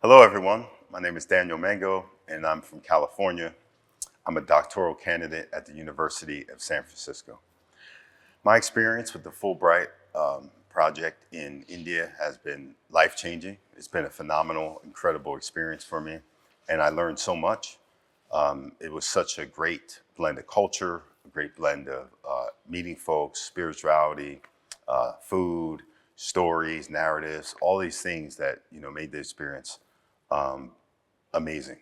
Hello, everyone. My name is Daniel Mango, and I'm from California. I'm a doctoral candidate at the University of San Francisco. My experience with the Fulbright project in India has been life-changing. It's been a phenomenal, incredible experience for me, and I learned so much. It was such a great blend of culture, a great blend of meeting folks, spirituality, food, stories, narratives, all these things that made the experience amazing.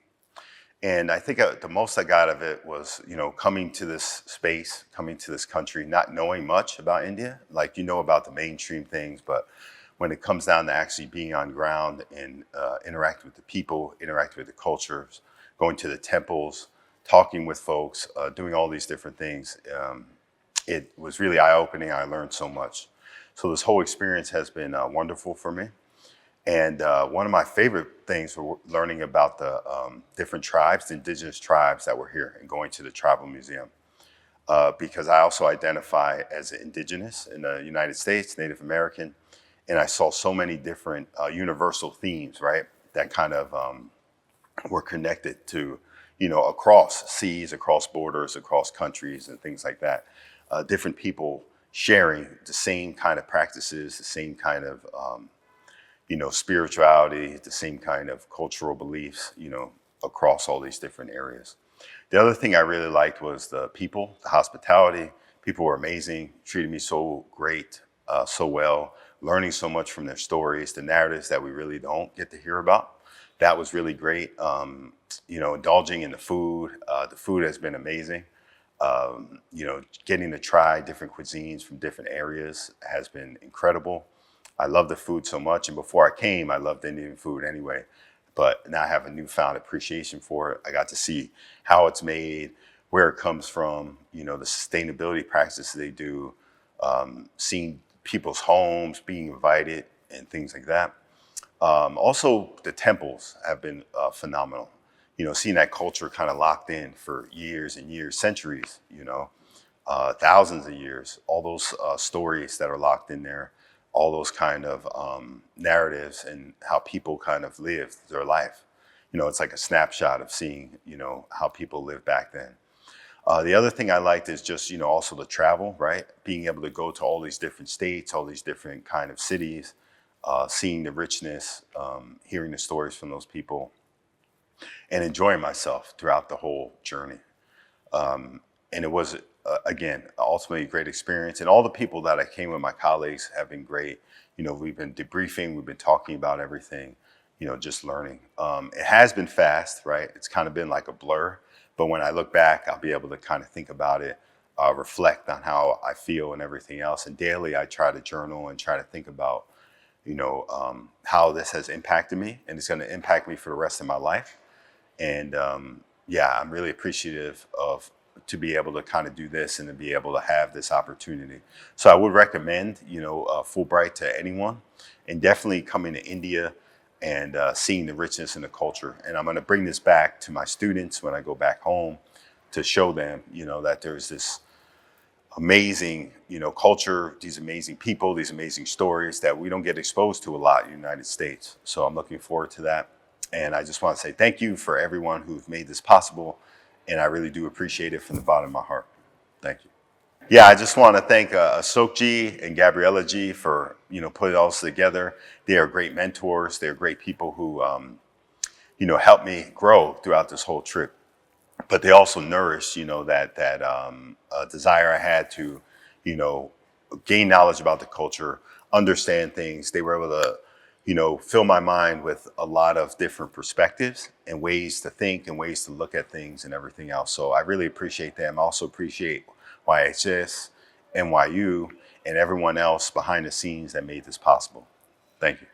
And I think the most I got of it was, coming to this space, coming to this country, not knowing much about India. Like, about the mainstream things, but when it comes down to actually being on ground and interact with the people, interact with the cultures, going to the temples, talking with folks, doing all these different things, it was really eye-opening. I learned so much. So this whole experience has been wonderful for me. And one of my favorite things were learning about the different tribes, the indigenous tribes that were here, and going to the tribal museum. Because I also identify as indigenous in the United States, Native American, and I saw so many different universal themes, right, that kind of were connected to, across seas, across borders, across countries, and things like that. Different people sharing the same kind of practices, the same kind of spirituality, the same kind of cultural beliefs, across all these different areas. The other thing I really liked was the people, the hospitality. People were amazing, treated me so great, so well, learning so much from their stories, the narratives that we really don't get to hear about. That was really great. Indulging in the food. The food has been amazing. Getting to try different cuisines from different areas has been incredible. I love the food so much, and before I came, I loved Indian food anyway. But now I have a newfound appreciation for it. I got to see how it's made, where it comes from, the sustainability practices they do, seeing people's homes, being invited, and things like that. Also, the temples have been phenomenal. Seeing that culture kind of locked in for years and years, centuries, thousands of years, all those stories that are locked in there, all those kind of narratives and how people kind of lived their life. It's like a snapshot of seeing, how people lived back then. The other thing I liked is just, also the travel, right? Being able to go to all these different states, all these different kind of cities, seeing the richness, hearing the stories from those people, and enjoying myself throughout the whole journey. And it was, again, ultimately a great experience. And all the people that I came with, my colleagues, have been great. We've been debriefing, we've been talking about everything, just learning. It has been fast, right? It's kind of been like a blur. But when I look back, I'll be able to kind of think about it, reflect on how I feel and everything else. And daily, I try to journal and try to think about, how this has impacted me, and it's going to impact me for the rest of my life. And yeah, I'm really appreciative of to be able to kind of do this and to be able to have this opportunity. So I would recommend, Fulbright to anyone, and definitely coming to India and seeing the richness in the culture. And I'm going to bring this back to my students when I go back home to show them, that there's this amazing, culture, these amazing people, these amazing stories that we don't get exposed to a lot in the United States. So I'm looking forward to that. And I just want to say thank you for everyone who's made this possible. And I really do appreciate it from the bottom of my heart. Thank you. Yeah, I just want to thank Asok Ji and Gabriella Ji for, putting all this together. They are great mentors. They're great people who, helped me grow throughout this whole trip. But they also nourished, that desire I had to, gain knowledge about the culture, understand things. They were able to, fill my mind with a lot of different perspectives and ways to think and ways to look at things and everything else. So I really appreciate them. I also appreciate YHS, NYU, and everyone else behind the scenes that made this possible. Thank you.